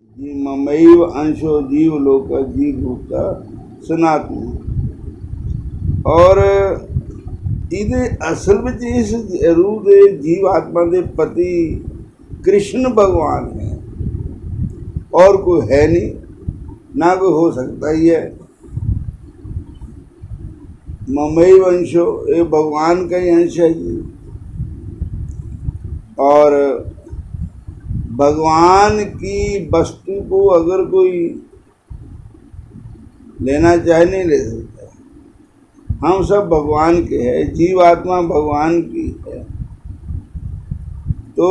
जी ममैव अंशो जीव लोक जीव भूत सनातन। और ਇਹਦੇ असल में इस रूह के जीव आत्मा के पति कृष्ण भगवान है, और कोई है नहीं, ना कोई हो सकता ही है। ममैव अंशो, ये भगवान का ही अंश है जी। और भगवान की वस्तु को अगर कोई लेना चाहे नहीं ले सकता। हम सब भगवान के हैं, जीव आत्मा भगवान की है। तो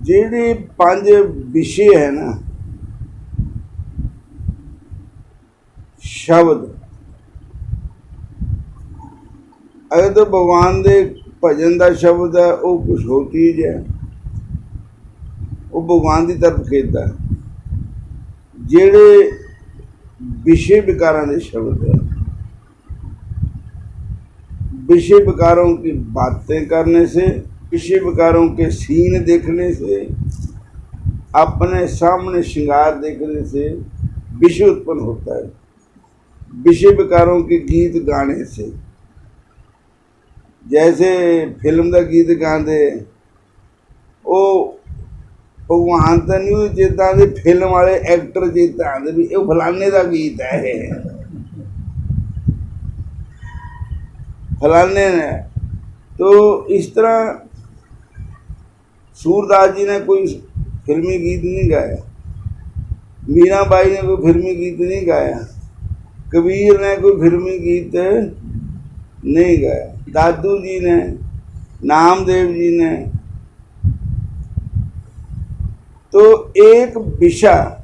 जेडे पांच विषय है ना, शब्द, अगर तो भगवान दे भजन का शब्द है वो कुछ हो चीज है, वो भगवान की तरफ खेता है। जेडे विषय विकारों के शब्द है, विषय विकारों की बातें करने से, विषय विकारों के सीन देखने से, अपने सामने श्रृंगार देखने से विषय उत्पन्न होता है। विषय विकारों के गीत गाने से, जैसे फिल्म का गीत गाते वो भगवान तो नहीं चेता आते, फिल्म वाले एक्टर चेता आते भी ये फलाने का गीत है, फलाने ने। तो इस तरह सूरदास जी ने कोई फिल्मी गीत नहीं गाया, मीराबाई ने कोई फिल्मी गीत नहीं गाया, कबीर ने कोई फिल्मी गीत नहीं गाया, दादू जी ने, नामदेव जी ने। तो एक विषय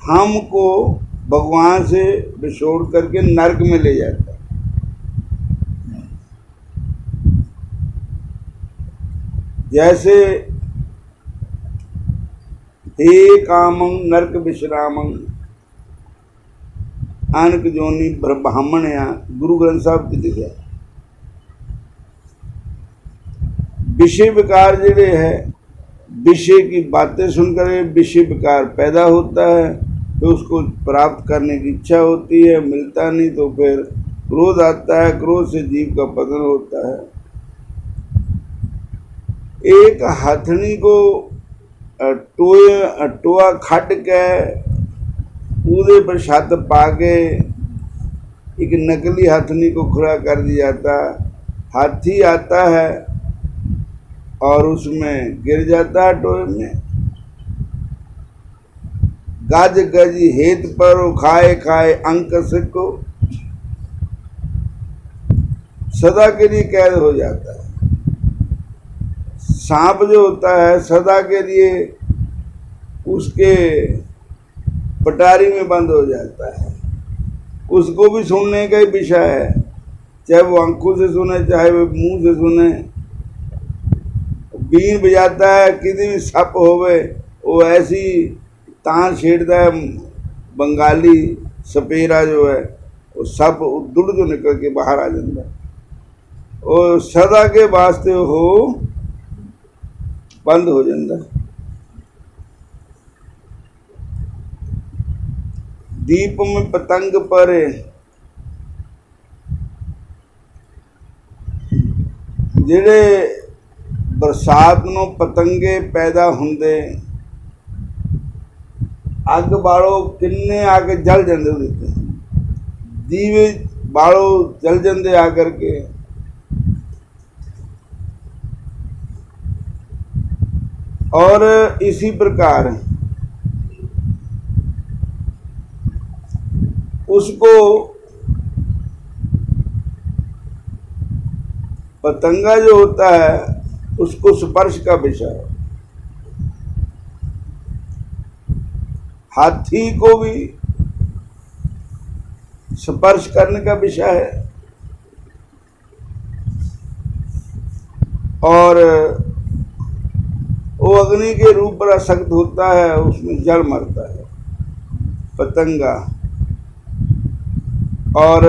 हमको भगवान से बिछोड़ करके नरक में ले जाता है। जैसे हे कामं नरक विश्रामं अनक जोनी ब्रह्मण्या, गुरु ग्रंथ साहब की लिखा। विषय विकार जेडे है, विषय की बातें सुनकर विषय विकार पैदा होता है, तो उसको प्राप्त करने की इच्छा होती है, मिलता नहीं तो फिर क्रोध आता है, क्रोध से जीव का पतन होता है। एक हथनी को टोआ खट के पूरे पर छत पाके एक नकली हथनी को खड़ा कर दिया जाता। हाथी आता है और उसमें गिर जाता है टोए में। गज गज हेत पर खाए खाए अंक को सदा के लिए कैद हो जाता है। सांप जो होता है सदा के लिए उसके पटारी में बंद हो जाता है, उसको भी सुनने का ही विषय है, चाहे वो आंखों से सुने चाहे वो मुंह से सुने। बीन बजाता है, किसी भी सप होवे वो ऐसी तान छेड़ता है, बंगाली सपेरा जो है वो सप दुड़ जो निकल के बाहर आ जाता है, और सदा के वास्ते हो बंद हो जाता है। दीप में पतंग पर जेडे बरसात ਨੂੰ पतंगे पैदा होंदे, अग बालो किन्ने आके जल जाते होते, दीवे बालो जल जाते आकर के। और इसी प्रकार उसको पतंगा जो होता है उसको स्पर्श का विषय है, हाथी को भी स्पर्श करने का विषय है, और वो अग्नि के रूप पर आसक्त होता है, उसमें जल मरता है पतंगा। और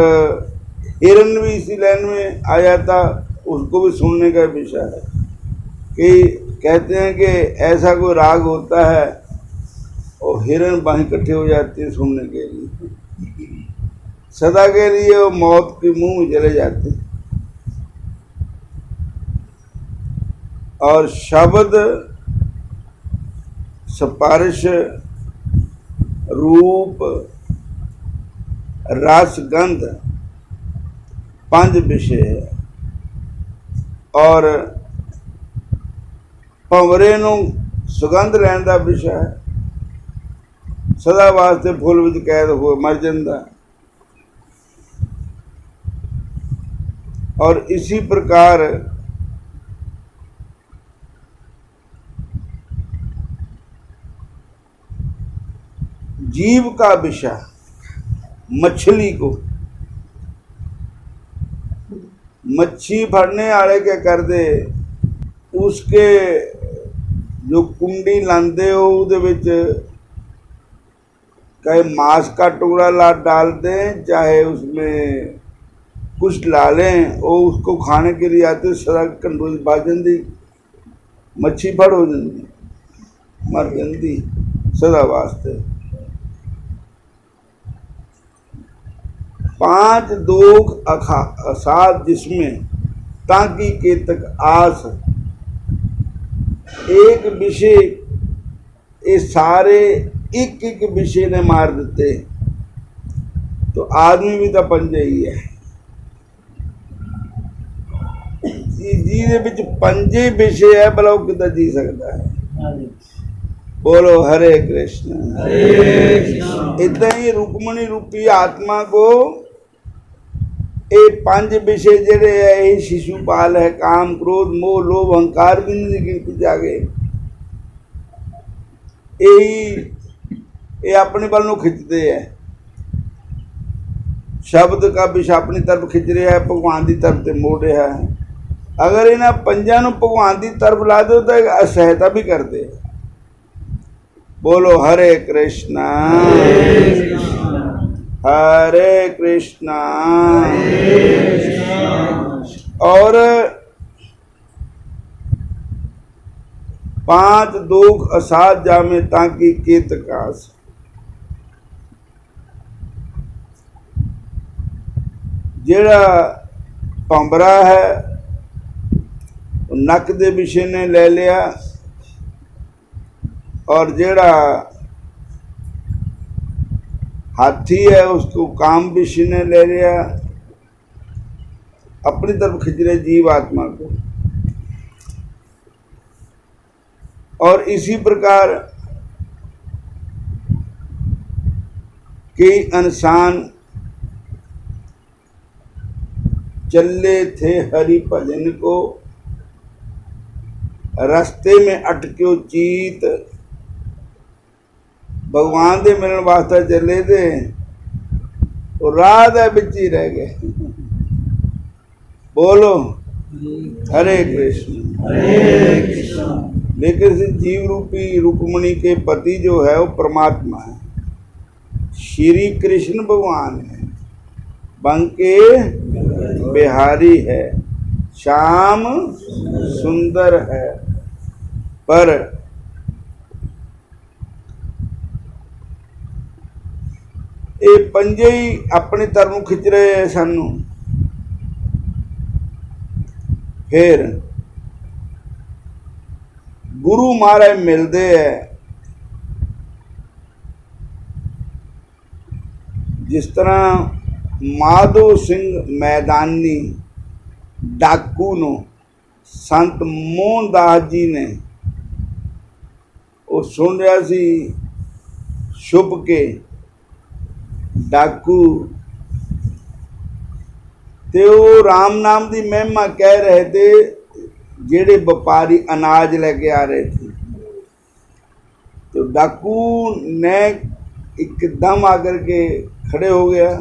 हिरन भी इसी लाइन में आ जाता, उसको भी सुनने का विषय है। कि कहते हैं कि ऐसा कोई राग होता है और हिरन बाहें इकट्ठे हो जाती है सुनने के लिए, सदा के लिए वो मौत के मुंह में चले जाते हैं। और शब्द, स्पर्श, रूप, रस, गंध 5 विषय है। और भंवरे नूं सुगंध लैण दा विषय है, सदा वास्ते फुल विच कैद हो मर जांदा। और इसी प्रकार जीव का विषय, मछली को, मच्छी फड़ने वाले क्या कर दे, उसके जो कुंडी लाते हो उहदे विच चाहे मांस का टुकड़ा ला डाल दें, चाहे उसमें कुछ ला लें, वो उसको खाने के लिए आते, सदा कंडोज बाजन दी मच्छी फड़ हो जाती, मर जाती सदा वास्ते। 5 दोख असाध जिसमें ताकि के तक आस, एक विषय, ये सारे एक एक विषय ने मार देते। तो आदमी भी तो पंजे ही है, जी विच पंजे विषय है, भला वो कितना जी सकता है। बोलो हरे कृष्ण। इतना ही रुक्मणी रूपी आत्मा को ये 5 विषय जेड़े है, यही शिशुपाल है, काम, क्रोध, मोह, लोभ, अहंकार भी नहीं गिनती जागे, यही ये अपने बल नूं खिंचते हैं। शब्द का विषय अपनी तरफ खिंच रहा है, भगवान की तरफ से मोड़ रहा है। अगर इन्हां 5 नूं भगवान की तरफ ला दो तो असहायता भी करते। बोलो हरे कृष्णा हरे कृष्णा। और 5 दुख असाध जामे ताकि केत कास। जेड़ा भंवरा है नक दे विषय ने ले लिया, और जेड़ा हाथी है उसको काम विषय ने ले लिया, अपनी तरफ खिंच रहे जीव आत्मा को। और इसी प्रकार कई इंसान चले थे हरि भजन को, रास्ते में अटक्यो चीत, भगवान दे मिलने वास्ते चले थे तो राह दे विच ही रह गए। बोलो हरे कृष्ण हरे कृष्ण। लेकिन जीव रूपी रुक्मणी के पति जो है वो परमात्मा है, श्री कृष्ण भगवान है, बंके बिहारी है, श्याम सुंदर है। पर ये पंजे ही अपनी तरफ खिंच रहे हैं सानू। फिर गुरु महाराज मिलते हैं, जिस तरह माधो सिंह मैदानी डाकू नो संत मोहनदास जी ने वो सुन रहा सी छुप के डाकू, ते वो राम नाम की महिमा कह रहे थे, जेड़े व्यापारी अनाज लेके आ रहे थे। तो डाकू ने एकदम आकर के खड़े हो गया,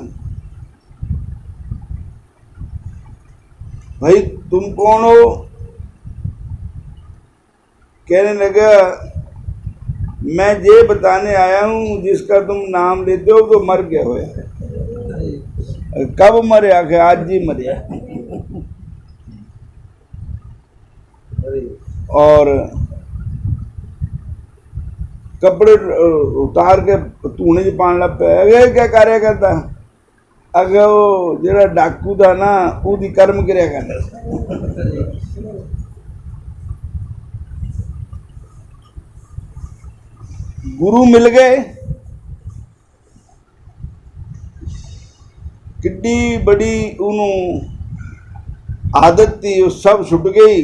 भाई तुम कौन हो? कहने लगा मैं ये बताने आया हूँ जिसका तुम नाम लेते हो तो मर गया हुआ है। कब मरे? आखिर आज ही मरे। और कपड़े उतार के धूने च पान लग पे। अगे क्या कार्य करता? अगे वो जेड़ा डाकू था ना उसकी कर्म क्रिया करता। गुरु मिल गए, किड्डी बड़ी उन्होंने आदत थी, वो सब छुट गई।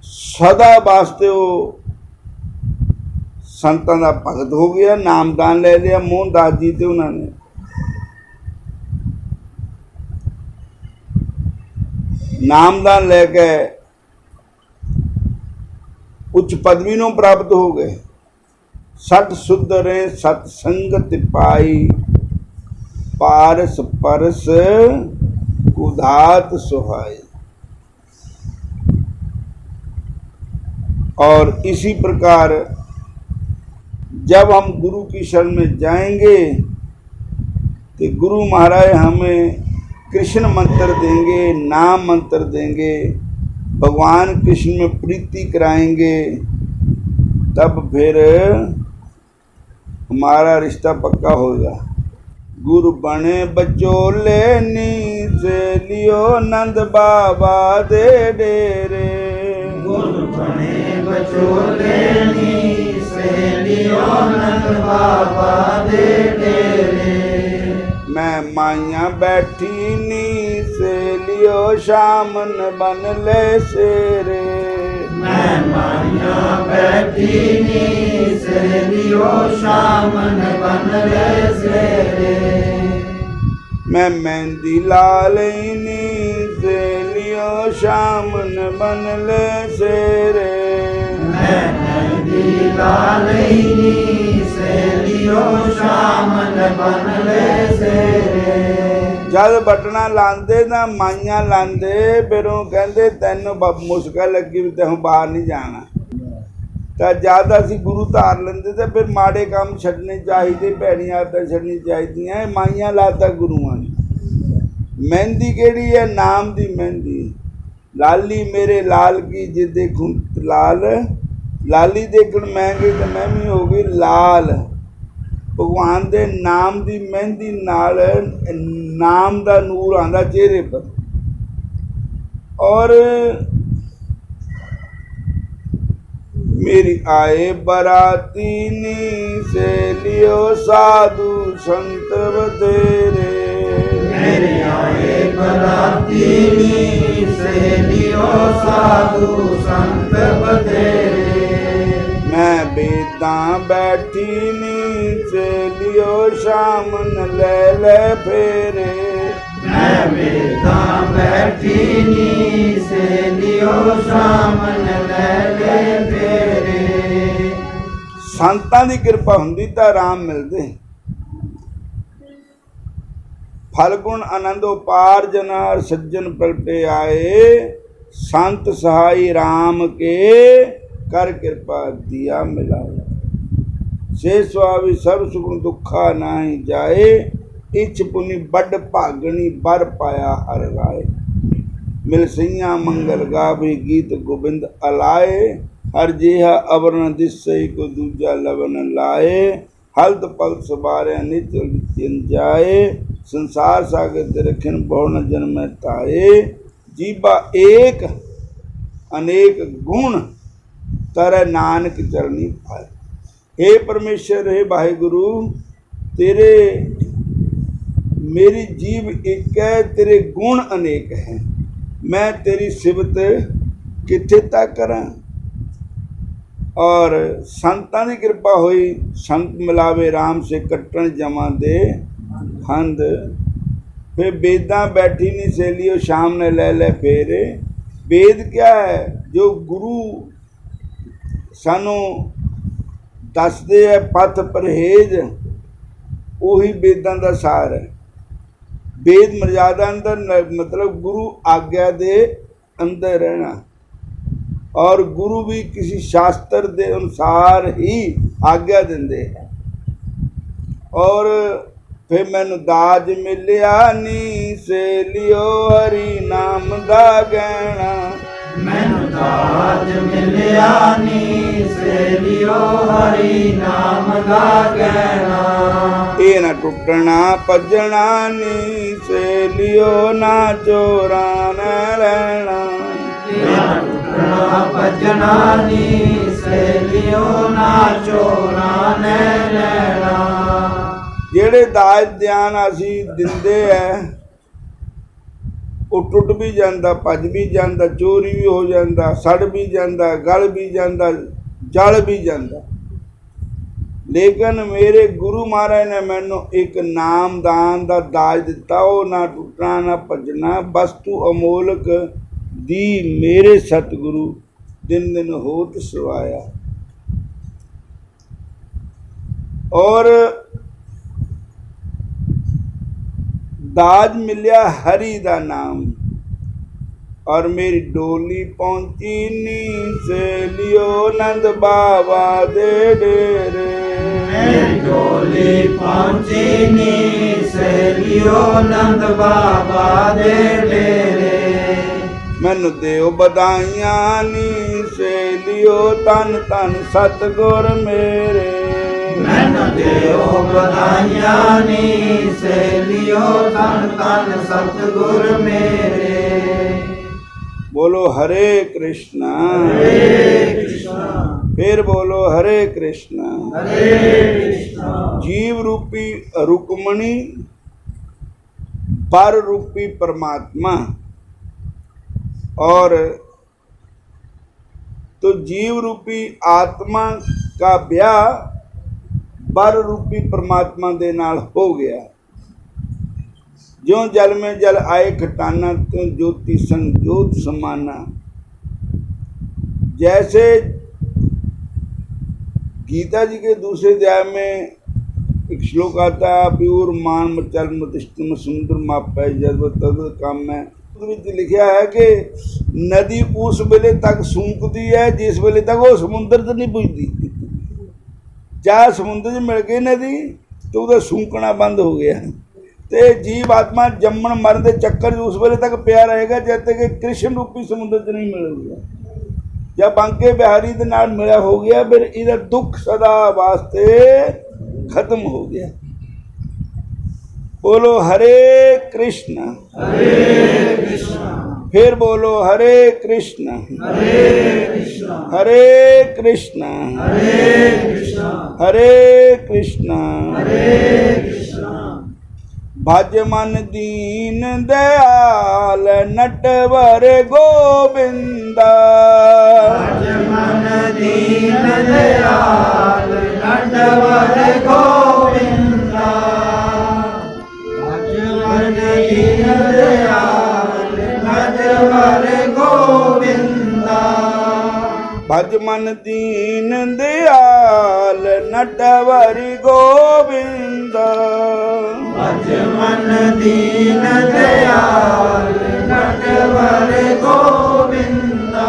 सदा वास्ते वो संतां दा भगत हो गया, नामदान ले लिया मोहनदास जी ते उन्होंने। नामदान लेके उच्च पदवी नूं प्राप्त हो गए। सठ सुधरे सतसंगत पाई, पारस परस कुधात सुहाई। और इसी प्रकार जब हम गुरु की शरण में जाएंगे तो गुरु महाराज हमें कृष्ण मंत्र देंगे, नाम मंत्र देंगे, भगवान कृष्ण में प्रीति कराएंगे, तब फिर हमारा रिश्ता पक्का होगा। गुरु बने बचोले नीच लियो नंद बाबा दे डेरे। गुरु बने बचोले नीच लियो नंद बाबा दे डेरे। मैं माइया बैठी नीच लियो शामन बन ले शेरे। मैं माइया बैठी नीच लियो शामन बन ले शेरे। मैं मेहंदी लाल नीच लियो शामन बन ले शेरे। मैं मेहंदी लाल नीच लियो शामन बन ले शेरे। जद बटना लांदे ना माइया लांदे, फिर वो कहते तेनों मुश्किल लगी भी तैं बाहर नहीं जाना। तो जद असीं गुरु धार लेंदे तो फिर माड़े काम छड्डने चाहिए, भैड़ियां आदतां छड्डनी चाहिए। माइया लाता गुरुआं ने। मेहंदी केड़ी है? नाम दी मेहंदी। लाली मेरे लाल की जे देखूं लाल, लाली देखण मैं गई तो मैं भी हो गई लाल। भगवान दे नाम दी मेहंदी नाल नाम दा नूर आंदा चेहरे पर। और मेरी आए बराती नी से लियो साधु संत बतेरे। मेरे आए बराती नी से लियो साधु संत बतेरे। मैं बेदा बैठी नीचे लियो शामन ले ले फेरे। मैं बेदा बैठी नीचे लियो शामन ले ले फेरे। संतां दी कृपा हुंदी तां राम मिलदे। फलगुण आनंद उपार जनार सज्जन पलटे आए। संत सहाई राम के कर कृपा दिया मिलाए। से स्वामी सब सुख दुखा नाही जाए। इच पुनि बड़ भागनी बर पाया हर राय। मिल सैया मंगल गावे गीत गोबिंद अलाए। हर जेहा अवरण दिसई को दूजा लवन लाए। हल्द पल सवारे नित जिन जाए। संसार सागर ते रखन बहु न जन्म ताए। जीवा एक अनेक गुण तर नानक चरनी पाए। हे परमेश्वर, हे वाहिगुरु, तेरे मेरी जीव एक है, तेरे गुण अनेक हैं। मैं तेरी सिफत किथे तक करा। और संतां दी कृपा हुई। संत मिलावे राम से कट्टन जमा दे खंद। फिर बेदा बैठी नहीं सहेलियो शाम ने ले ले फेरे। वेद क्या है? जो गुरु सानू दसदे है पथ परहेज, उही वेदां दा सार है। वेद मर्यादा अंदर मतलब गुरु आज्ञा दे अंदर रहना। और गुरु भी किसी शास्त्र के अनुसार ही आज्ञा देंदे हैं। और फिर मैनू दाज मिलिया नी से लियो हरि नाम दा गहना। मैनू दाज मिलिया नी से लियो हरि नाम गागना ਇਹ ਨਾ ਟੁੱਟਣਾ ਭੱਜਣਾ ਨੀ ਸੇ ਲਿਓ ਨਾ ਚੋਰਾਂ ਨਾ ਰਹਿਣਾ टूटना भजना नी से लियो ना चोरा ने लेना ਜਿਹੜੇ ਦਾਜ ਧਿਆਨ ਅਸੀਂ ਦਿੰਦੇ ਐ ਉਹ ਟੁੱਟ ਵੀ ਜਾਂਦਾ, ਭੱਜ ਵੀ ਜਾਂਦਾ, ਚੋਰੀ ਵੀ ਹੋ ਜਾਂਦਾ, ਸੜ ਵੀ ਜਾਂਦਾ, ਗਲ ਵੀ ਜਾਂਦਾ, ਜਲ ਵੀ ਜਾਂਦਾ। ਲੇਕਿਨ ਮੇਰੇ ਗੁਰੂ ਮਹਾਰਾਜ ਨੇ ਮੈਨੂੰ ਇੱਕ ਨਾਮਦਾਨ ਦਾ ਦਾਜ ਦਿੱਤਾ, ਉਹ ਨਾ ਟੁੱਟਣਾ ਨਾ ਭੱਜਣਾ, ਵਸਤੂ ਅਮੋਲਕ ਦੀ ਮੇਰੇ ਸਤਿਗੁਰੂ ਦਿਨ ਦਿਨ ਹੋਤ ਸਵਾਇਆ। ਔਰ ਦਾਜ ਮਿਲਿਆ ਹਰੀ ਦਾ ਨਾਮ, और मेरी डोली पहुंची नी से लियो नंद बाबा दे डेरे। मेरी डोली पहुंची नी से लियो नंद बाबा दे डेरे। मैनू देओ बधाइयां नी से लियो तन तन सतगुर मेरे। मैनू देओ बधाइयां नी से लियो तन तन सतगुर मेरे। बोलो हरे कृष्णा फिर बोलो हरे कृष्णा। जीव रूपी रुक्मणी, पर रूपी परमात्मा, और तो जीव रूपी आत्मा का ब्याह बर रूपी परमात्मा दे नाल हो गया। ज्यों जल में जल आए खटाना, त्यों ज्योति संज्योत समाना। जैसे गीता जी के दूसरे अध्याय में एक श्लोक आता है, प्यूर मान मचल मतिष्ठम सुंदर मापै जब तद काम में लिखा है कि नदी उस वेले तक सूंकती है जिस वेले तक वो समुद्र तक नहीं पुजती। जहाँ समुद्र च मिल गई नदी तो उसका सूंकना बंद हो गया। तो जीव आत्मा जम्मन मरण के चक्कर उस वेले तक पिया रहेगा जब तक कृष्ण रूपी समुद्र च नहीं मिलेगा। जब बांके बिहारी के नाल मिला हो गया फिर इधर दुख सदा वास्ते खत्म हो गया। बोलो हरे कृष्ण फिर बोलो हरे कृष्ण हरे कृष्ण हरे कृष्ण भज मन दीन दयाल नटवर गोविंदा। भज मन दीन दयाल नटवर गोविंदा। भज मन दीन दयाल नटवर गोविंदा। भज मन दीन दयाल नटवर गोविंदा। भज मन दीन दयाल नटवर गोविंदा।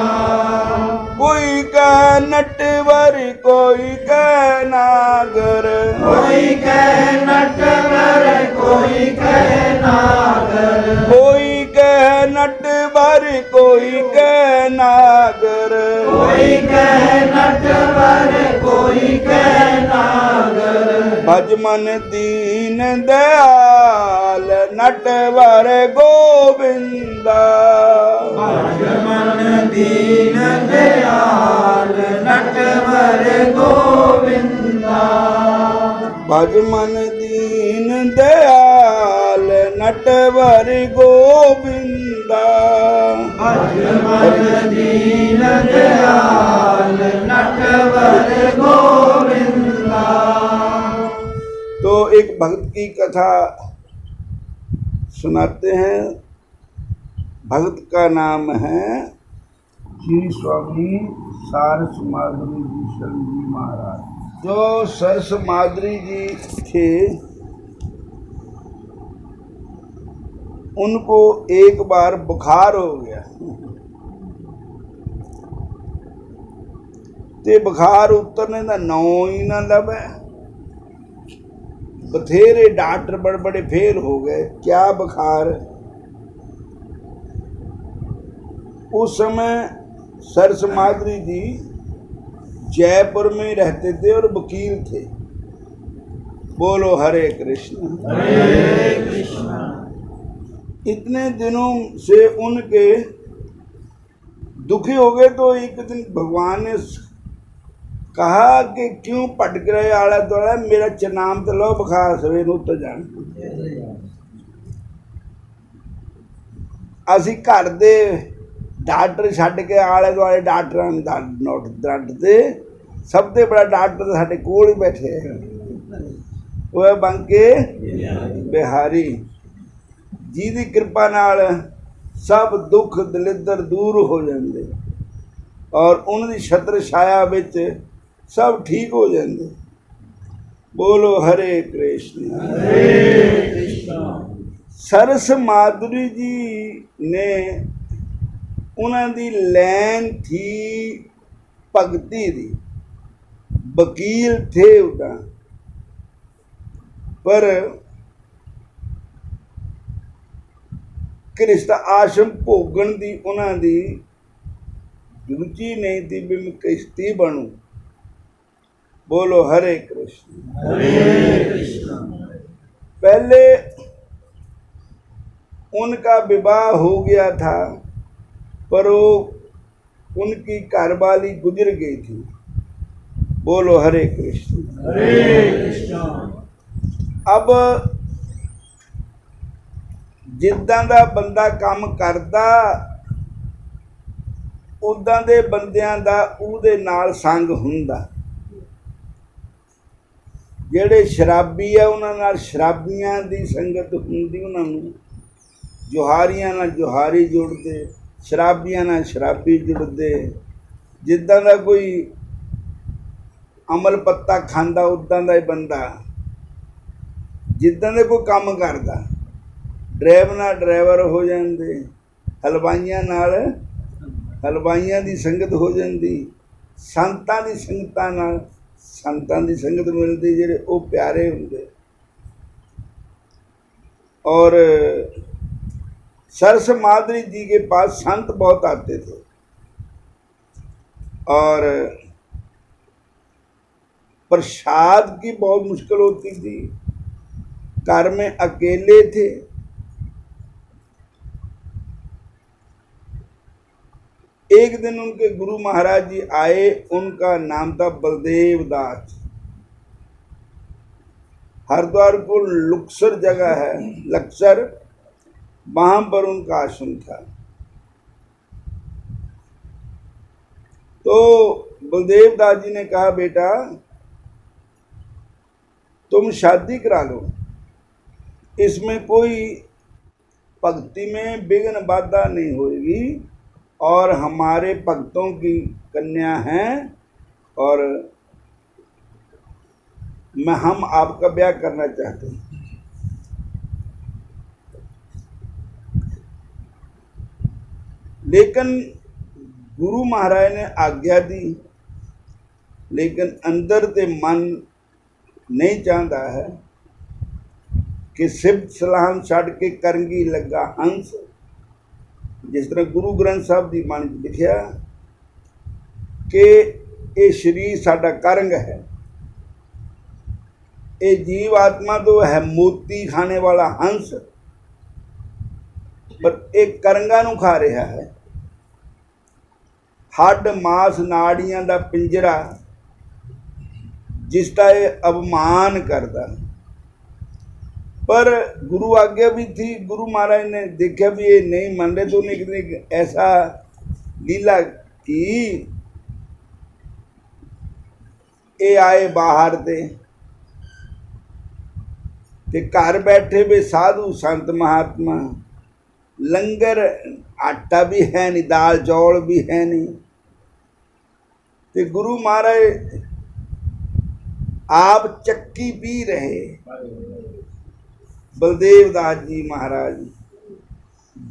कोई कह नटवर कोई कह नागर। कोई कह नटवर कोई कह नागर। कोई कह नटवर कोई कह नागर। कोई कह नटवर कोई कह नागर। भज मन दीन दयाल नटवर गोविंदा। भज मन दीन दयाल नटवर गोविंदा। भज मन दीन दयाल नटवर गोविंदा। भज मन दीन दयाल नटवर गोविंदा। तो एक भक्त की कथा सुनाते हैं। भक्त का नाम है श्री स्वामी सरस माधुरी जी शरण जी महाराज। जो सरस माधुरी जी थे उनको एक बार बुखार हो गया। ते बुखार उतरने का नाम ही ना लवे। बथेरे डॉक्टर बड़े बड़े फेल हो गए, क्या बुखार। उस समय सरस माधुरी जी जयपुर में रहते थे और वकील थे। बोलो हरे कृष्ण। हरे कृष्ण। इतने दिनों से उनके दुखी हो गए, तो एक दिन भगवान ने कहा कि क्यों भटक रहे आला दुआला, मेरा चनाम तो लो, बुखार सवेर नूं तो जान। ਅਸੀਂ घर दे डॉक्टर छड्ड के आले दुआले डॉक्टरां नूं डरदे, सब तो बड़ा डॉक्टर साडे कोल ही बैठे है, वो बन के बिहारी जी दी कृपा नाल सब दुख दलिद्र दूर हो जाते और उन्हां दी छत्र छाया विच सब ठीक हो जाते। बोलो हरे कृष्ण। हरे कृष्ण। सरस माधुरी जी ने उन्हां दी लैन थी भगती दी, वकील थे उदा, पर गृहस्थ आश्रम भोगण दी उन्हां दी रुचि नहीं थी भी मैं गृहस्थी बनूं। बोलो हरे कृष्ण। हरे कृष्ण। पहले उनका विवाह हो गया था, पर वो उनकी घरवाली गुजर गई थी। बोलो हरे कृष्ण। हरे कृष्ण। अब जिद्दां दा बंदा काम करदा, उदां दे बंदियां दा उहदे नाल संग हुंदा। ਜਿਹੜੇ शराबी आ उन्हां नाल शराबियां दी संगत हुंदी, उन्हां नूं जोहारियां नाल जोहारी जुड़दे, शराबियां नाल शराबी जुड़दे। जिद्दां दा कोई अमल पत्ता खांदा उदां दा ही बंदा, जिद्दां दे कोई काम करदा, ड्राइवर नाल ड्राइवर हो जांदे, हलवाइयां नाल हलवाइयां दी संगत हो जांदी, संतां दी संगतां नाल संतां दी संगत मिलती, जेड़े वो प्यारे हुंदे। और सरस माधुरी जी के पास संत बहुत आते थे और प्रसाद की बहुत मुश्किल होती थी। घर में अकेले थे, एक दिन उनके गुरु महाराज जी आए, उनका नाम था बलदेव दास। हरिद्वार को लुक्सर जगह है, लक्सर, वहां पर उनका आश्रम था। तो बलदेव दास जी ने कहा, बेटा तुम शादी करा लो, इसमें कोई भक्ति में विघ्न बाधा नहीं होगी और हमारे भक्तों की कन्या हैं और हम आपका ब्याह करना चाहते हैं। लेकिन गुरु महाराज ने आज्ञा दी, लेकिन अंदर ते मन नहीं चाहता है कि सिफ्त सलाम छड़ के करंगी लगा हंस। जिस तरह गुरु ग्रंथ साहब की बाणी में लिखिया कि ये शरीर साडा करंग है, ये जीव आत्मा तो है मोती खाने वाला हंस, पर एक करंगा नूं खा रहा है। हड्ड मास नाड़ियां दा पिंजरा जिसका ये अपमान करता। पर गुरु आज्ञा भी थी, गुरु महाराज ने देखा भी ये नहीं मान रहे, तो उन्हें एक ऐसा लीला की, ये आए बाहर ते घर बैठे वे साधु संत महात्मा, लंगर आटा भी है नहीं, दाल चौल भी है नहीं, ते गुरु महाराज आप चक्की पी रहे। बलदेव दास जी महाराज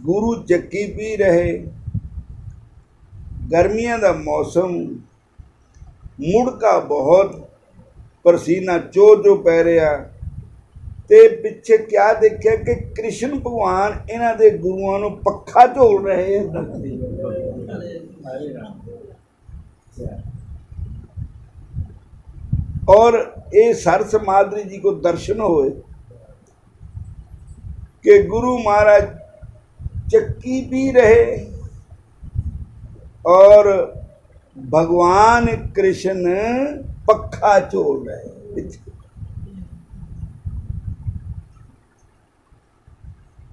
गुरु चक्की पी रहे। गर्मियां का मौसम, मुड़का बहुत, पसीना चो चो पै रहा, ते पिछे क्या देखा कि कृष्ण भगवान इन्हां दे गुरुआं नूं पक्खा झोल रहे हैं। और ये सरस माधुरी जी को दर्शन होए कि गुरु महाराज चक्की पी रहे और भगवान कृष्ण पक्खा चोल रहे।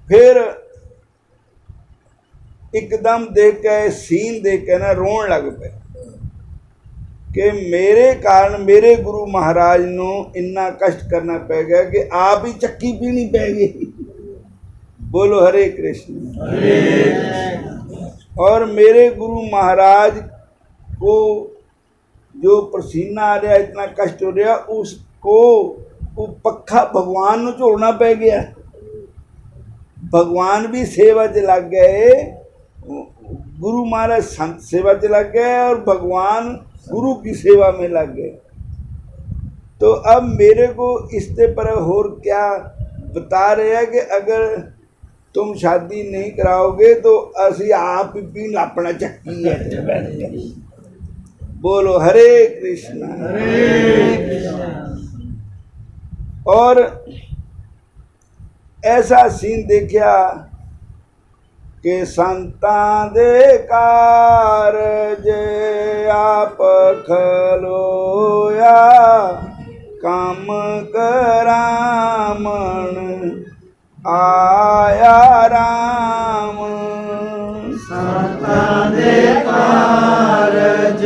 फिर एकदम देख के सीन देख के ना रोन लग पे कि मेरे कारण मेरे गुरु महाराज नू इन्ना कष्ट करना पै गया कि आप ही चक्की पीनी पै गई। बोलो हरे कृष्ण। और मेरे गुरु महाराज को जो पसीना आ रहा, इतना कष्ट हो रहा, उसको वो पक्खा भगवान नू झोलना पै गया। भगवान भी सेवा च लग गए, गुरु महाराज संत सेवा च लग गए और भगवान गुरु की सेवा में लग गए। तो अब मेरे को इससे पर और क्या बता रहे हैं कि अगर तुम शादी नहीं कराओगे तो असी आप ही पी अपना चक्की है। बोलो हरे कृष्णा। और ऐसा सीन देखा कि संतां दे कारज आप खलोया, काम करामण आया राम। संतां दे कारज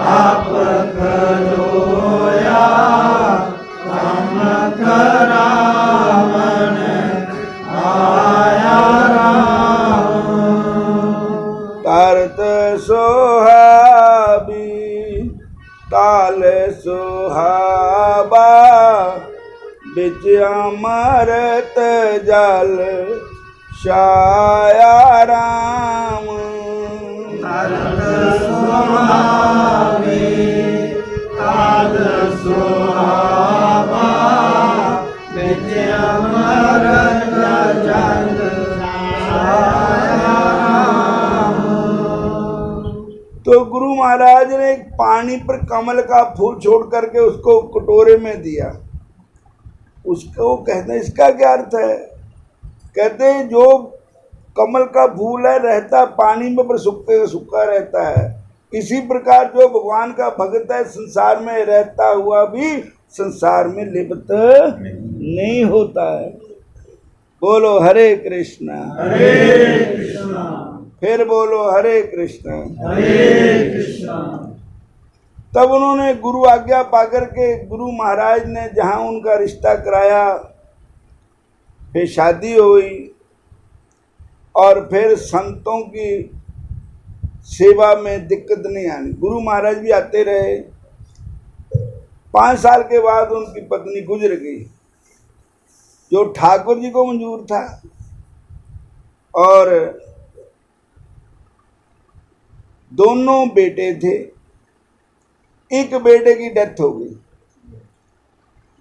आप खलोया, काम करामण आया राम। करत सोहाबी ताल सुहाबा, बिच अमृत जल छाया राम। करत सुहाबी ताल सुहाबा, बिच अमृत जल छाया राम। तो गुरु महाराज ने एक पानी पर कमल का फूल छोड़ करके उसको कटोरे में दिया। उसको कहते हैं इसका क्या अर्थ है? कहते हैं जो कमल का फूल है रहता पानी में पर सूखे सूखा रहता है, इसी प्रकार जो भगवान का भक्त है संसार में रहता हुआ भी संसार में लिप्त नहीं होता है। बोलो हरे कृष्णा। हरे कृष्णा। फिर बोलो हरे कृष्णा। हरे कृष्णा। तब उन्होंने गुरु आज्ञा पाकर के गुरु महाराज ने जहाँ उनका रिश्ता कराया, फिर शादी हुई और फिर संतों की सेवा में दिक्कत नहीं आनी। गुरु महाराज भी आते रहे। 5 साल के बाद उनकी पत्नी गुजर गई, जो ठाकुर जी को मंजूर था। और दोनों बेटे थे, एक बेटे की डेथ हो गई।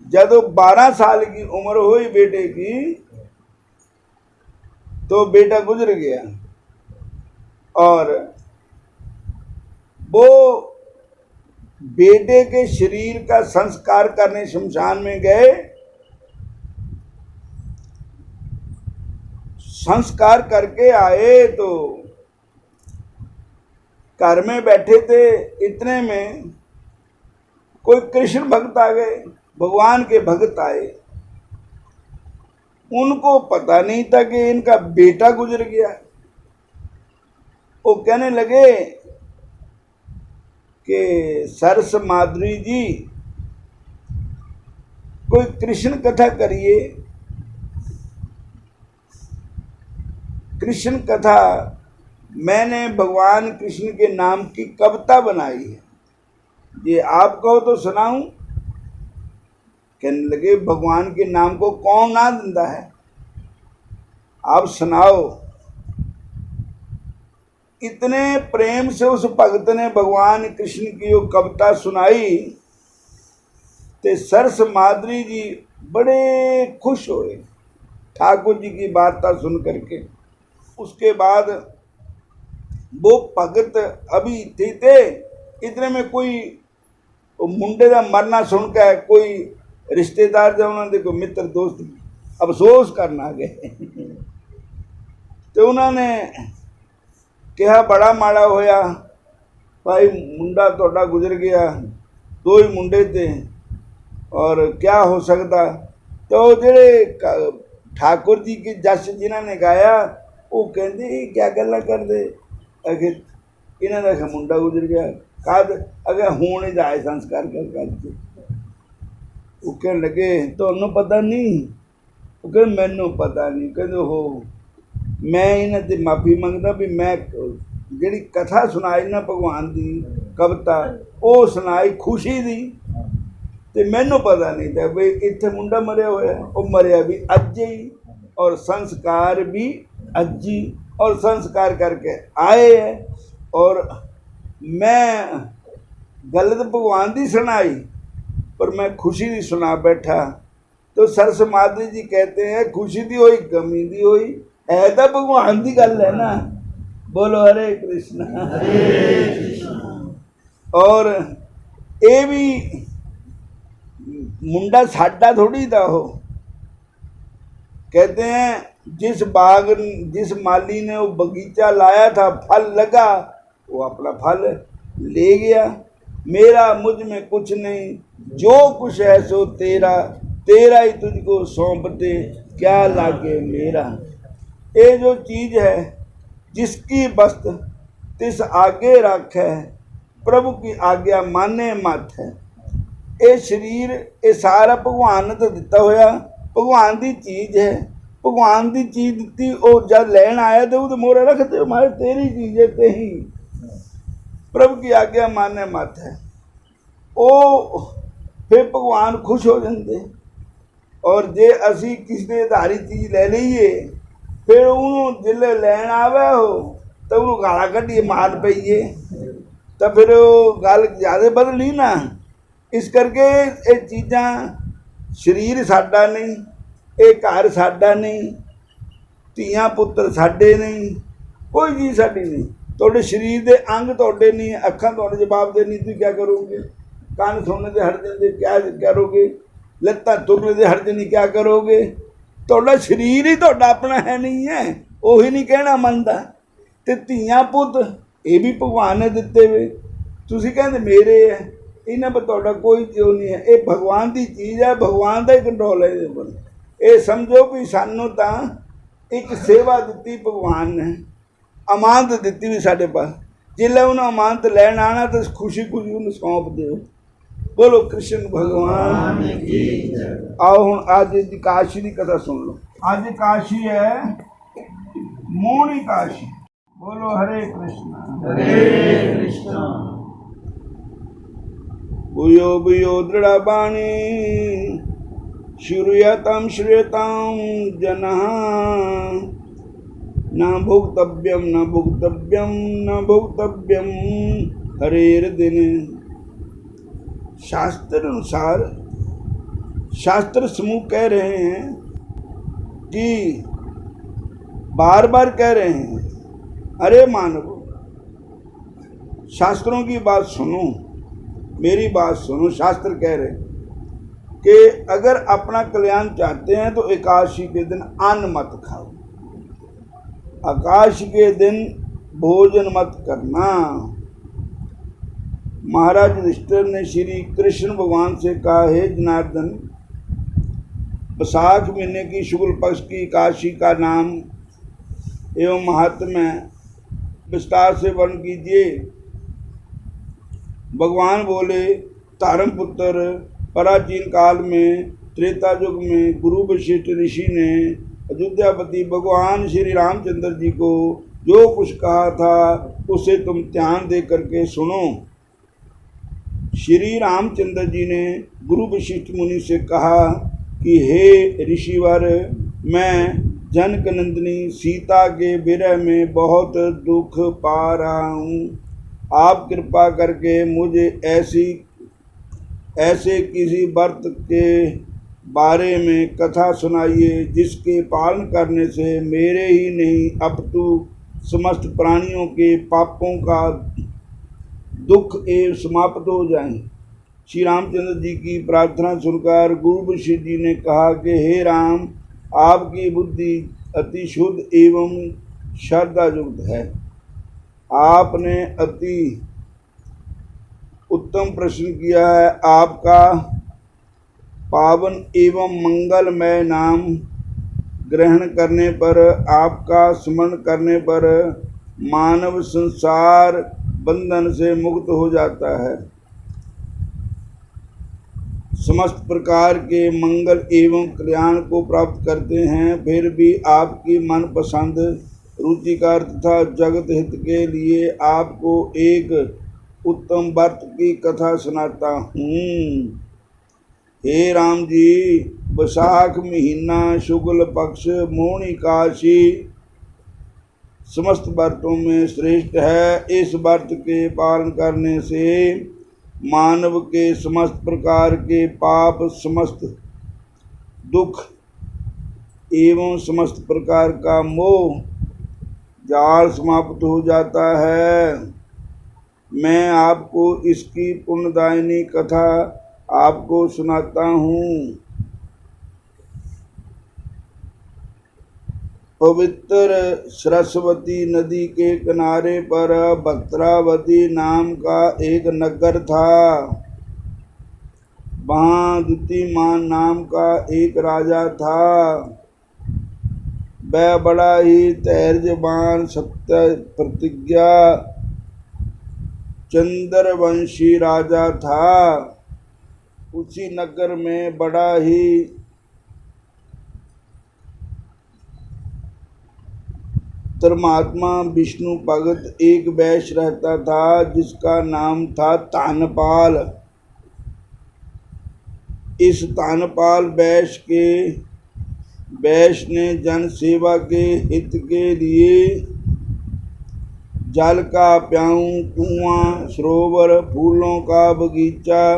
जब 12 साल की उम्र हुई बेटे की तो बेटा गुजर गया और वो बेटे के शरीर का संस्कार करने शमशान में गए। संस्कार करके आए तो घर में बैठे थे, इतने में कोई कृष्ण भक्त आ गए, भगवान के भक्त आए। उनको पता नहीं था कि इनका बेटा गुजर गया। वो कहने लगे कि सरस माधुरी जी कोई कृष्ण कथा करिए। कृष्ण कथा मैंने भगवान कृष्ण के नाम की कविता बनाई है, ये आप कहो तो सुनाऊं? कहने लगे भगवान के नाम को कौन ना देता है, आप सुनाओ। इतने प्रेम से उस भक्त ने भगवान कृष्ण की वो कविता सुनाई ते सरस माधुरी जी बड़े खुश हुए ठाकुर जी की वार्ता सुन करके। उसके बाद वो भगत अभी थे इतने में कोई मुंडे का मरना सुन के कोई रिश्तेदार या उन्होंने कोई मित्र दोस्त अफसोस करना गए तो उन्होंने कहा बड़ा माड़ा होया भाई मुंडा थोड़ा गुजर गया, 2 ही मुंडे थे और क्या हो सकता। तो जेड़े ठाकुर जी के जस जिन्होंने गाया वो कहते क्या गल्ला कर दे, आखिर इन्हों का मुंडा गुजर गया कद अगर हूँ जाए संस्कार कर वो कह लगे तो पता नहीं, वो कह मैनू पता नहीं, कहते हो मैं इन्हों से माफ़ी मंगता भी मैं जी कथा सुनाई ना भगवान की कविता वो सुनाई खुशी दी तो मैनू पता नहीं था भी इतने मुंडा मरिया होया, वो मरिया भी अज ही और संस्कार भी अज ही और संस्कार करके आए है। और मैं गल तो भगवान की सुनाई पर मैं खुशी की सुना बैठा। तो सरस माधवी जी कहते हैं खुशी दी हुई गमी दी हुई है तो भगवान की गल है ना। बोलो हरे कृष्णा। और ये भी मुंडा साडा थोड़ी था हो, कहते हैं जिस माली ने वो बगीचा लाया था फल लगा वो अपना फल ले गया। मेरा मुझ में कुछ नहीं जो कुछ है सो तेरा, तेरा ही तुझको सौंपते क्या लागे मेरा। ये जो चीज़ है जिसकी बस्त तिस आगे रख है प्रभु की आज्ञा माने मत है। ये शरीर ये सारा भगवान ने तो दिता होया, भगवान की चीज़ है, भगवान की चीज़ दी और जब लैन आया तो वो मोरे रखते हमारे तेरी चीज़ है ते ही प्रभु की आज्ञा माने मत है। वो फिर भगवान खुश हो जाते। और जे असी किसी ने आधारी चीज़ ले लीए फिर उन्होंने जिले लैन आवे हो तो उन्होंने गाला कढ़िए मार पईए तो फिर गल ज़्यादा बदली ना। इस करके ये चीज़ां शरीर साडा नहीं, ये घर साडा नहीं, धीआं पुत्र साडे नहीं, कोई चीज़ साडी नहीं। थोड़े शरीर के अंग थोड़े नहीं, अखां थोड़े जवाब दे नहीं, तुम क्या करोगे, कान सुनने से हट जाते क्या करोगे, लत्तां तुरने से हट जानी क्या करोगे। थोड़ा शरीर ही थोड़ा अपना है नहीं है, वही नहीं कहना मनता। तो धीआं पुत ये भी भगवान ने दिते हुए, तुसीं कहंदे मेरे है, इन्हां पर थोड़ा कोई जो नहीं है। ये भगवान की चीज़ है, भगवान का ही कंट्रोल है इहदे पर। ये समझो भी सानू तां एक सेवा दी भगवान ने, अमानत दी भी साढ़े पास, जिल्लै उन्हें अमानत लैन आना तो खुशी खुशी उन्हें सौंप दो। बोलो कृष्ण भगवान की। आओ हुण आज दी काशी की कथा सुन लो। आज काशी है मोहनी काशी। बोलो हरे कृष्ण हरे कृष्ण। भूयो भूयो दृढ़ बाणी श्रूयतां श्रूयतां जनः न भोक्तव्यम न भोक्तव्यम न भोक्तव्यम हरेर्दिन। शास्त्र अनुसार शास्त्र समूह कह रहे हैं कि बार बार कह रहे हैं अरे मानव शास्त्रों की बात सुनो, मेरी बात सुनो। शास्त्र कह रहे हैं कि अगर अपना कल्याण चाहते हैं तो एकादशी के दिन अन्न मत खाओ, आकाश के दिन भोजन मत करना। महाराज युधिष्ठिर ने श्री कृष्ण भगवान से कहा, हे जनार्दन, वैशाख महीने की शुक्ल पक्ष की एकादशी का नाम एवं महात्म्य विस्तार से वर्णन कीजिए। भगवान बोले, धर्मपुत्र, प्राचीन काल में त्रेता युग में गुरु वशिष्ठ ऋषि ने अयोध्यापति भगवान श्री रामचंद्र जी को जो कुछ कहा था उसे तुम ध्यान दे करके सुनो। श्री रामचंद्र जी ने गुरु वशिष्ठ मुनि से कहा कि हे ऋषिवर, मैं जनक नंदिनी सीता के विरह में बहुत दुख पा रहा हूँ। आप कृपा करके मुझे ऐसे किसी व्रत के बारे में कथा सुनाइए जिसके पालन करने से मेरे ही नहीं अपितु समस्त प्राणियों के पापों का दुख एवं समाप्त हो जाएं। श्री रामचंद्र जी की प्रार्थना सुनकर गुरु वशिष्ठ जी ने कहा कि हे राम, आपकी बुद्धि अति शुद्ध एवं श्रद्धा युक्त है। आपने अति उत्तम प्रश्न किया है। आपका पावन एवं मंगलमय नाम ग्रहण करने पर, आपका स्मरण करने पर मानव संसार बंधन से मुक्त हो जाता है, समस्त प्रकार के मंगल एवं कल्याण को प्राप्त करते हैं। फिर भी आपकी मनपसंद रुचिकर तथा जगत हित के लिए आपको एक उत्तम व्रत की कथा सुनाता हूँ। हे राम जी, वैशाख महीना शुक्ल पक्ष मोहनी एकादशी समस्त व्रतों में श्रेष्ठ है। इस व्रत के पालन करने से मानव के समस्त प्रकार के पाप, समस्त दुख एवं समस्त प्रकार का मोह जाल समाप्त हो जाता है। मैं आपको इसकी पुण्यदायिनी कथा आपको सुनाता हूँ। पवित्र सरस्वती नदी के किनारे पर भद्रावती नाम का एक नगर था। वहाँ द्युतिमान नाम का एक राजा था। वह बड़ा ही धैर्यवान, सत्य प्रतिज्ञा, चंद्रवंशी राजा था। उसी नगर में बड़ा ही धर्मात्मा विष्णु भगत एक वैश्य रहता था, जिसका नाम था तानपाल। इस तानपाल वैश्य ने जन सेवा के हित के लिए जल का प्याऊ, कुआं, सरोवर, फूलों का बगीचा,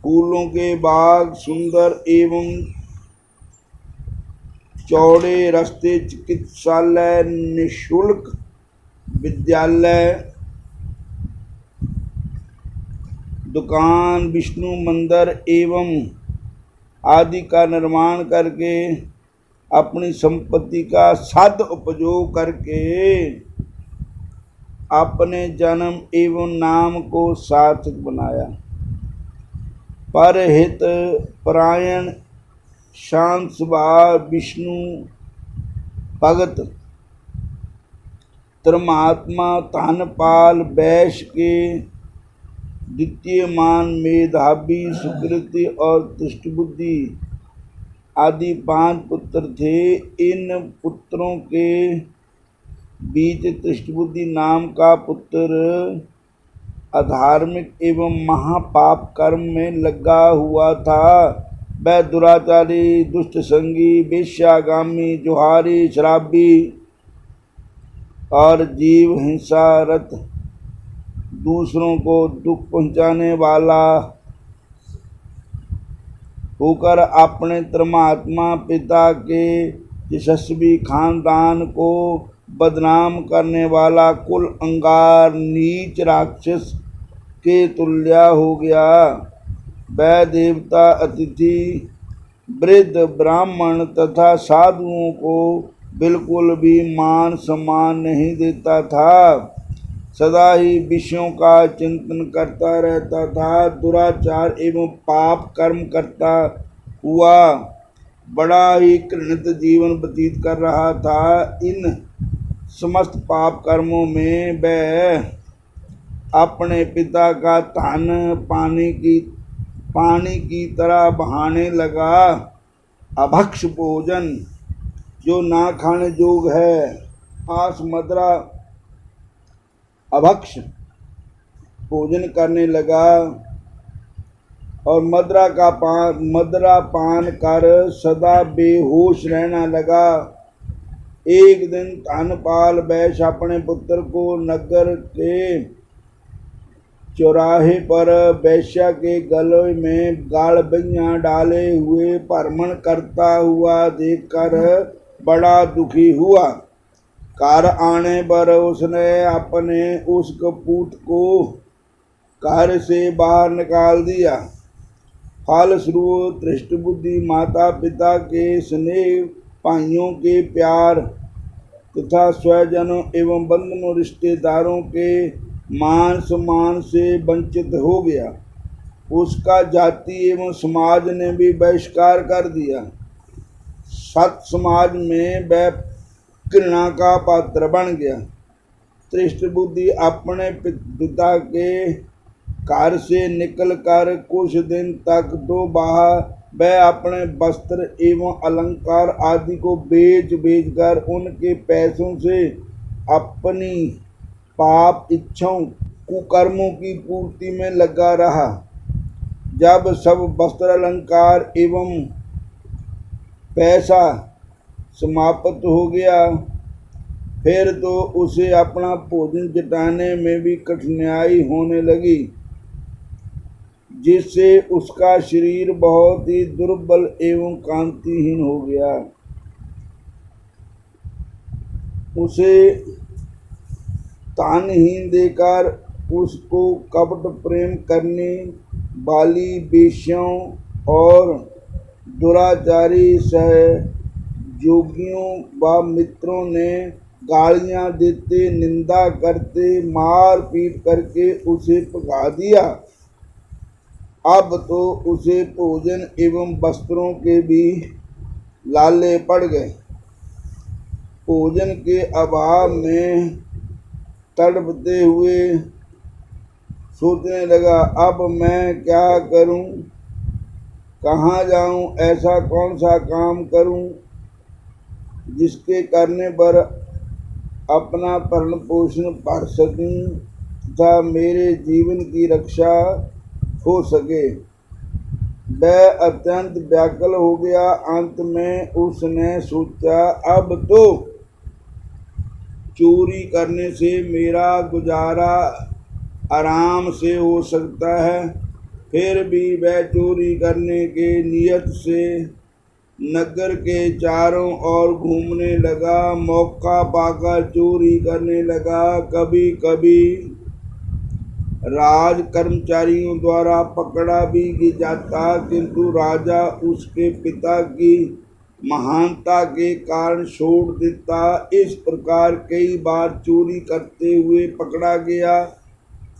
फूलों के बाग, सुंदर एवं चौड़े रास्ते, चिकित्सालय, निःशुल्क विद्यालय, दुकान, विष्णु मंदिर एवं आदि का निर्माण करके अपनी संपत्ति का सद उपयोग करके अपने जन्म एवं नाम को सार्थक बनाया। परहित परायण शांत स्वभाव विष्णु भगत धर्मात्मा तानपाल वैश्य के द्वितीयमान मेधावी, सुकृति और दृष्टिबुद्धि आदि 5 पुत्र थे। इन पुत्रों के बीच दृष्टिबुद्धि नाम का पुत्र अधार्मिक एवं महापाप कर्म में लगा हुआ था। वह दुराचारी, दुष्ट संगी, वेश्यागामी, जोहारी, शराबी और जीव हिंसा रत, दूसरों को दुख पहुंचाने वाला होकर अपने धर्मात्मा पिता के यशस्वी खानदान को बदनाम करने वाला कुल अंगार नीच राक्षस के तुल्य हो गया। वह देवता, अतिथि, वृद्ध, ब्राह्मण तथा साधुओं को बिल्कुल भी मान सम्मान नहीं देता था। सदा ही विषयों का चिंतन करता रहता था। दुराचार एवं पाप कर्म करता हुआ बड़ा ही घृणित जीवन व्यतीत कर रहा था। इन समस्त पाप कर्मों में वह अपने पिता का धन पानी की तरह बहाने लगा। अभक्ष भोजन जो ना खाने योग्य है, मांस, मदिरा अभक्ष भोजन करने लगा और मदिरा पान कर सदा बेहोश रहना लगा। एक दिन तानपाल वैश्य अपने पुत्र को नगर के चौराहे पर वैश्या के गले में गाड़बैया डाले हुए भ्रमण करता हुआ देखकर बड़ा दुखी हुआ। घर आने पर उसने अपने उस कपूत को घर से बाहर निकाल दिया। फलस्वरूप दृष्ट बुद्धि माता पिता के स्नेह, भाइयों के प्यार तथा स्वजनों एवं बंधनों रिश्तेदारों के मान सम्मान से वंचित हो गया। उसका जाति एवं समाज ने भी बहिष्कार कर दिया। सत समाज में वह घृणा का पात्र बन गया। दृष्ट बुद्धि अपने पिता के घर से निकलकर कुछ दिन तक वह अपने वस्त्र एवं अलंकार आदि को बेच कर उनके पैसों से अपनी पाप इच्छाओं कुकर्मों की पूर्ति में लगा रहा। जब सब वस्त्र अलंकार एवं पैसा समाप्त हो गया, फिर तो उसे अपना भोजन जुटाने में भी कठिनाई होने लगी, जिससे उसका शरीर बहुत ही दुर्बल एवं कांतिहीन हो गया। उसे तानहीन देकर उसको कपट प्रेम करने वाली वेश्याओं और दुराचारी सहयोगियों व मित्रों ने गालियां देते, निंदा करते, मार पीट करके उसे भगा दिया। अब तो उसे भोजन एवं वस्त्रों के भी लाले पड़ गए। भोजन के अभाव में तड़पते हुए सोचने लगा, अब मैं क्या करूं, कहाँ जाऊं, ऐसा कौन सा काम करूं जिसके करने पर अपना भरण पोषण कर सकूं तथा मेरे जीवन की रक्षा हो सके। वह अत्यंत व्याकुल हो गया। अंत में उसने सोचा, अब तो चोरी करने से मेरा गुजारा आराम से हो सकता है। फिर भी वह चोरी करने के नियत से नगर के चारों ओर घूमने लगा। मौका पाकर चोरी करने लगा। कभी कभी राज कर्मचारियों द्वारा पकड़ा भी जाता, किंतु राजा उसके पिता की महानता के कारण छोड़ देता। इस प्रकार कई बार चोरी करते हुए पकड़ा गया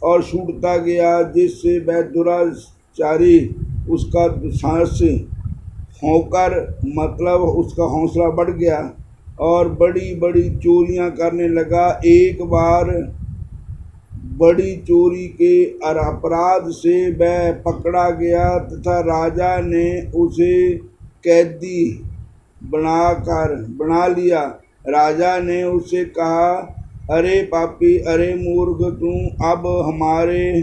और छूटता गया, जिससे वह दुराचारी उसका दुस्साहस होकर मतलब उसका हौसला बढ़ गया और बड़ी बड़ी चोरियां करने लगा। एक बार बड़ी चोरी के अपराध से वह पकड़ा गया तथा राजा ने उसे कैदी बना लिया। राजा ने उससे कहा, अरे पापी, अरे मूर्ख, तू अब हमारे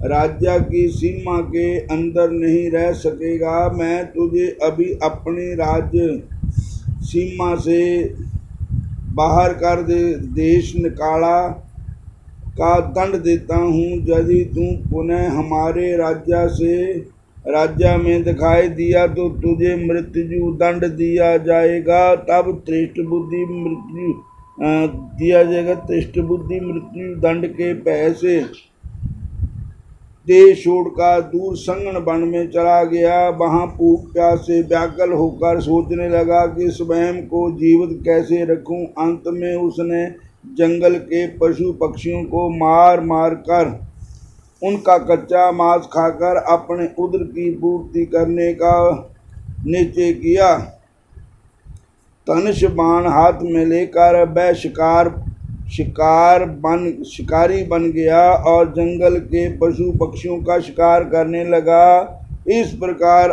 राज्य की सीमा के अंदर नहीं रह सकेगा। मैं तुझे अभी अपने राज्य सीमा से बाहर कर देश निकाला का दंड देता हूँ। यदि तू पुनः हमारे राज्य में दिखाई दिया तो तुझे मृत्यु दंड दिया जाएगा। तब दृष्ट बुद्धि मृत्यु दंड के पैसे देश छोड़कर दूर संगन वन में चला गया। वहां भूख प्यास से व्याकुल होकर सोचने लगा कि स्वयं को जीवित कैसे रखूं। अंत में उसने जंगल के पशु पक्षियों को मार मार कर उनका कच्चा मांस खाकर अपने उदर की पूर्ति करने का निश्चय किया। धनुष बाण हाथ में लेकर वह शिकारी बन गया और जंगल के पशु पक्षियों का शिकार करने लगा। इस प्रकार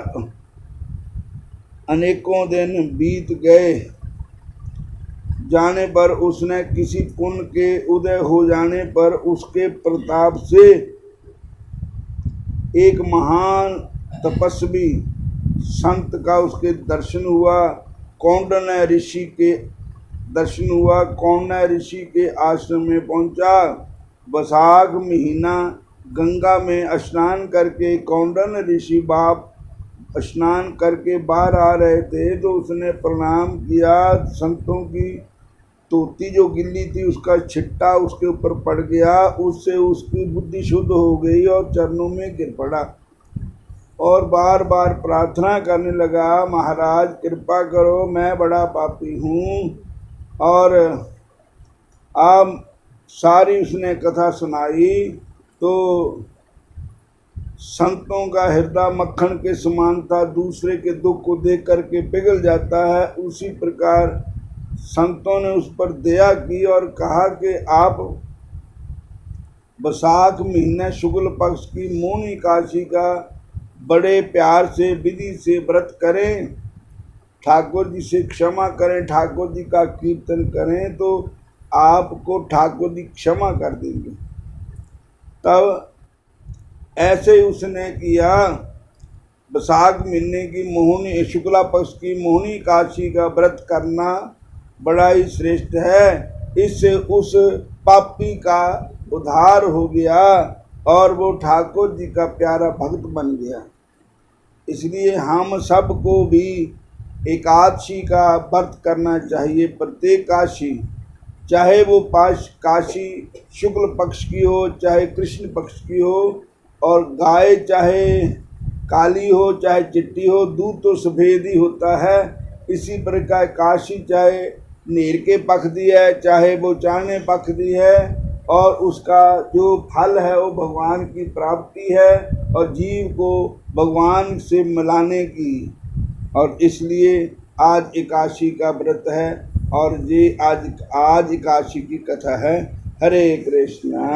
अनेकों दिन बीत गए जाने पर उसने किसी पुण्य के उदय हो जाने पर उसके प्रताप से एक महान तपस्वी संत का उसके दर्शन हुआ। कौंडिन्य ऋषि के आश्रम में पहुंचा। वैशाख महीना गंगा में स्नान करके कौंडिन्य ऋषि बाप स्नान करके बाहर आ रहे थे तो उसने प्रणाम किया। संतों की तोती जो गिल्ली थी उसका छिट्टा उसके ऊपर पड़ गया, उससे उसकी बुद्धि शुद्ध हो गई और चरणों में गिर पड़ा और बार बार प्रार्थना करने लगा, महाराज कृपा करो, मैं बड़ा पापी हूँ। और अब सारी उसने कथा सुनाई तो संतों का हृदय मक्खन के समान था, दूसरे के दुख को देख करके पिघल जाता है। उसी प्रकार संतों ने उस पर दया की और कहा कि आप वैशाख महीने शुक्ल पक्ष की मौनी एकादशी का बड़े प्यार से विधि से व्रत करें, ठाकुर जी से क्षमा करें, ठाकुर जी का कीर्तन करें तो आपको ठाकुर जी क्षमा कर देंगे। तब ऐसे ही उसने किया। वैशाख महीने की मोहनी शुक्ला पक्ष की मोहनी एकादशी का व्रत करना बड़ा ही श्रेष्ठ है। इससे उस पापी का उद्धार हो गया और वो ठाकुर जी का प्यारा भक्त बन गया। इसलिए हम सबको भी एकादशी का व्रत करना चाहिए। प्रत्येक काशी, चाहे वो काशी शुक्ल पक्ष की हो चाहे कृष्ण पक्ष की हो, और गाय चाहे काली हो चाहे चिट्टी हो, दूध तो सफ़ेद ही होता है। इसी प्रकार काशी चाहे नीर के पक्ष दी है चाहे वो चाने पक्ष दी है, और उसका जो फल है वो भगवान की प्राप्ति है और जीव को भगवान से मिलाने की। और इसलिए आज एकादशी का व्रत है और ये आज एकादशी की कथा है। हरे कृष्णा।